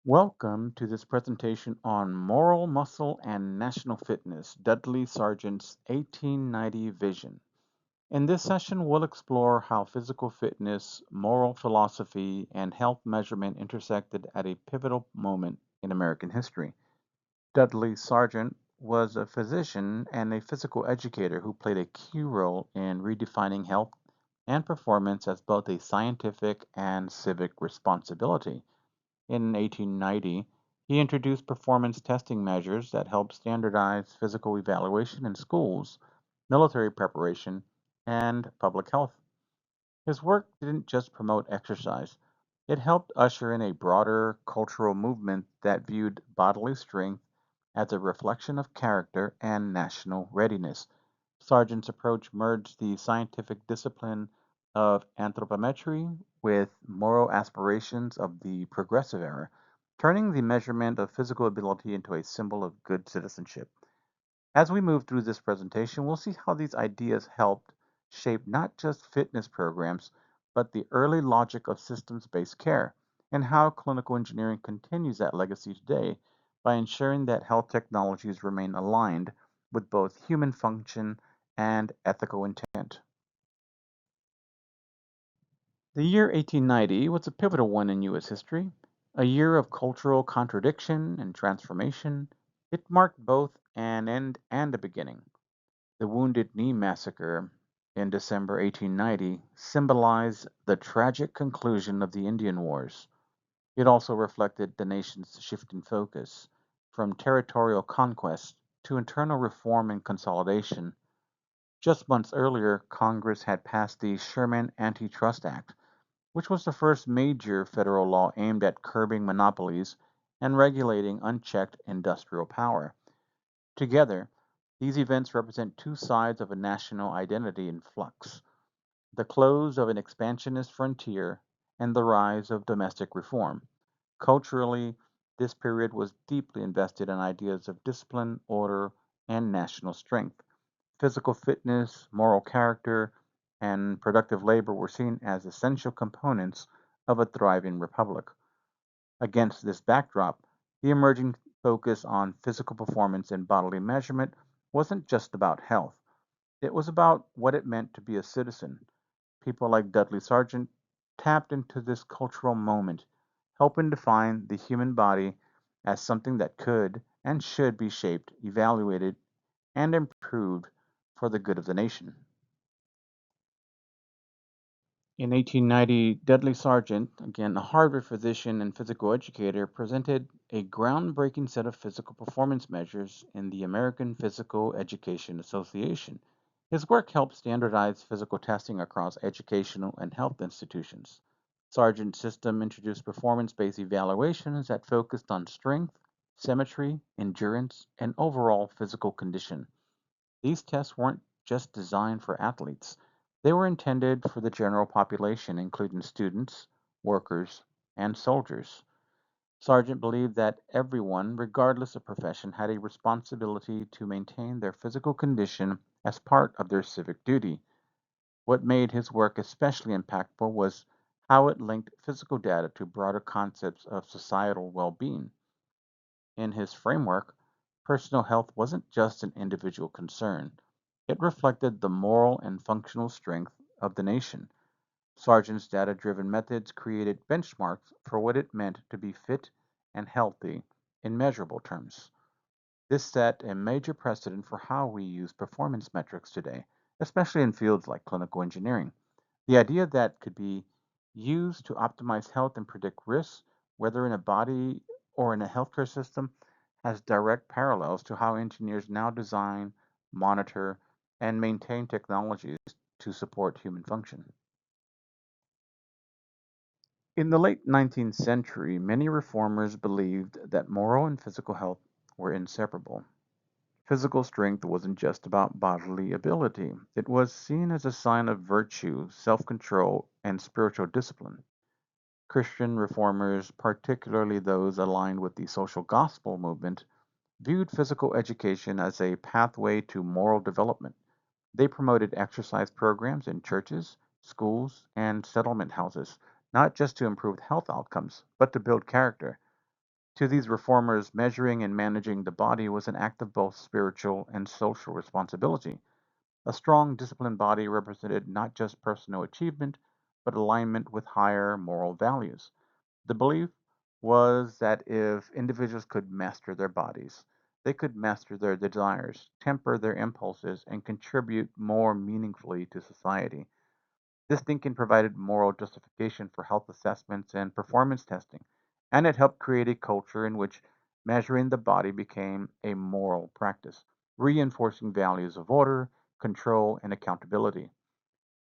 Welcome to this presentation on moral muscle and national fitness, Dudley Sargent's 1890 vision. In this session, we'll explore how physical fitness, moral philosophy, and health measurement intersected at a pivotal moment in American history. Dudley Sargent was a physician and a physical educator who played a key role in redefining health and performance as both a scientific and civic responsibility. In 1890, he introduced performance testing measures that helped standardize physical evaluation in schools, military preparation, and public health. His work didn't just promote exercise, it helped usher in a broader cultural movement that viewed bodily strength as a reflection of character and national readiness. Sargent's approach merged the scientific discipline of anthropometry with moral aspirations of the progressive era, turning the measurement of physical ability into a symbol of good citizenship. As we move through this presentation, we'll see how these ideas helped shape not just fitness programs, but the early logic of systems-based care, and how clinical engineering continues that legacy today by ensuring that health technologies remain aligned with both human function and ethical intent. The year 1890 was a pivotal one in U.S. history, a year of cultural contradiction and transformation. It marked both an end and a beginning. The Wounded Knee Massacre in December 1890 symbolized the tragic conclusion of the Indian Wars. It also reflected the nation's shift in focus from territorial conquest to internal reform and consolidation. Just months earlier, Congress had passed the Sherman Antitrust Act, which was the first major federal law aimed at curbing monopolies and regulating unchecked industrial power. Together, these events represent two sides of a national identity in flux: the close of an expansionist frontier and the rise of domestic reform. Culturally, this period was deeply invested in ideas of discipline, order, and national strength. Physical fitness, moral character, and productive labor were seen as essential components of a thriving republic. Against this backdrop, the emerging focus on physical performance and bodily measurement wasn't just about health, it was about what it meant to be a citizen. People like Dudley Sargent tapped into this cultural moment, helping define the human body as something that could and should be shaped, evaluated, and improved for the good of the nation. In 1890, Dudley Sargent, again a Harvard physician and physical educator, presented a groundbreaking set of physical performance measures in the American Physical Education Association. His work helped standardize physical testing across educational and health institutions. Sargent's system introduced performance based evaluations that focused on strength, symmetry, endurance, and overall physical condition. These tests weren't just designed for athletes, they were intended for the general population, including students, workers, and soldiers. Sargent believed that everyone, regardless of profession, had a responsibility to maintain their physical condition as part of their civic duty. What made his work especially impactful was how it linked physical data to broader concepts of societal well being. In his framework, personal health wasn't just an individual concern, it reflected the moral and functional strength of the nation. Sargent's data driven methods created benchmarks for what it meant to be fit and healthy in measurable terms. This set a major precedent for how we use performance metrics today, especially in fields like clinical engineering. The idea that could be used to optimize health and predict risks, whether in a body or in a healthcare system, has direct parallels to how engineers now design, monitor, and maintain technologies to support human function. In the late 19th century, many reformers believed that moral and physical health were inseparable. Physical strength wasn't just about bodily ability, it was seen as a sign of virtue, self control, and spiritual discipline. Christian reformers, particularly those aligned with the social gospel movement, viewed physical education as a pathway to moral development. They promoted exercise programs in churches, schools, and settlement houses, not just to improve health outcomes, but to build character. To these reformers, measuring and managing the body was an act of both spiritual and social responsibility. A strong, disciplined body represented not just personal achievement, but alignment with higher moral values. The belief was that if individuals could master their bodies, they could master their desires, temper their impulses, and contribute more meaningfully to society. This thinking provided moral justification for health assessments and performance testing, and it helped create a culture in which measuring the body became a moral practice, reinforcing values of order, control, and accountability.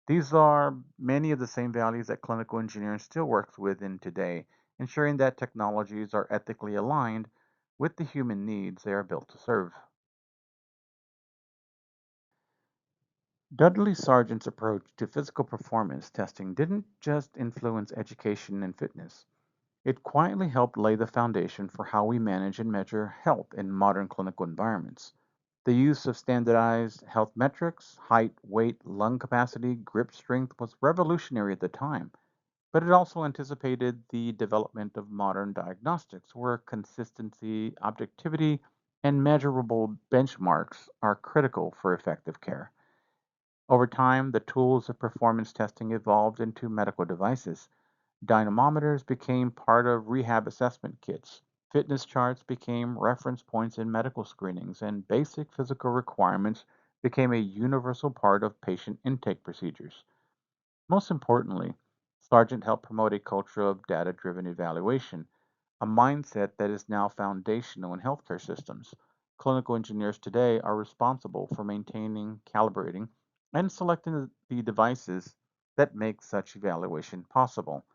These are many of the same values that clinical engineering still works within today, ensuring that technologies are ethically aligned with the human needs they are built to serve. Dudley Sargent's approach to physical performance testing didn't just influence education and fitness. It quietly helped lay the foundation for how we manage and measure health in modern clinical environments. The use of standardized health metrics, height, weight, lung capacity, grip strength, was revolutionary at the time, but it also anticipated the development of modern diagnostics, where consistency, objectivity, and measurable benchmarks are critical for effective care. Over time, the tools of performance testing evolved into medical devices. Dynamometers became part of rehab assessment kits. Fitness charts became reference points in medical screenings, and basic physical requirements became a universal part of patient intake procedures. Most importantly, Sargent helped promote a culture of data driven evaluation, a mindset that is now foundational in healthcare systems. Clinical engineers today are responsible for maintaining, calibrating, and selecting the devices that make such evaluation possible.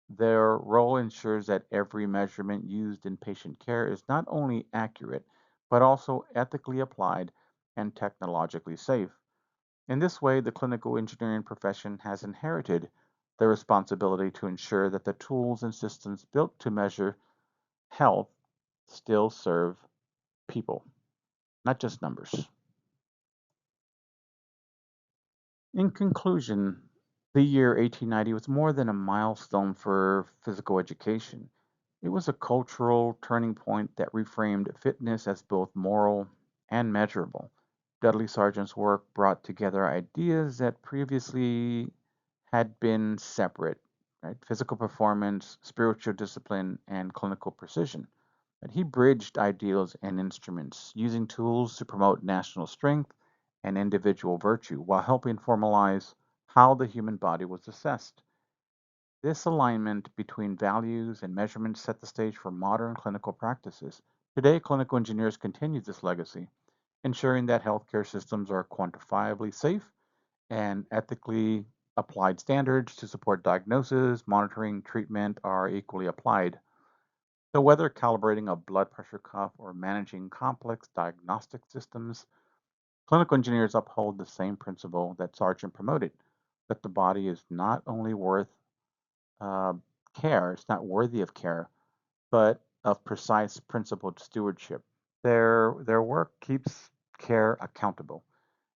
Their role ensures that every measurement used in patient care is not only accurate, but also ethically applied and technologically safe. In this way, the clinical engineering profession has inherited the responsibility to ensure that the tools and systems built to measure health still serve people, not just numbers. In conclusion, the year 1890 was more than a milestone for physical education. It was a cultural turning point that reframed fitness as both moral and measurable. Dudley Sargent's work brought together ideas that previously had been separate, right? Physical performance, spiritual discipline, and clinical precision. And he bridged ideals and instruments, using tools to promote national strength and individual virtue while helping formalize how the human body was assessed. This alignment between values and measurements set the stage for modern clinical practices. Today, clinical engineers continue this legacy, ensuring that healthcare systems are quantifiably safe and ethically applied standards to support diagnosis, monitoring, treatment are equally applied. So, whether calibrating a blood pressure cuff or managing complex diagnostic systems, clinical engineers uphold the same principle that Sargent promoted, that the body is not only worth uh, care, it's not worthy of care, but of precise principled stewardship. Their work keeps care accountable.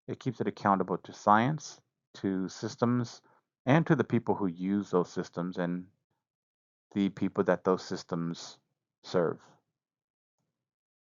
It keeps it accountable to science, to systems, and to the people who use those systems and the people that those systems serve.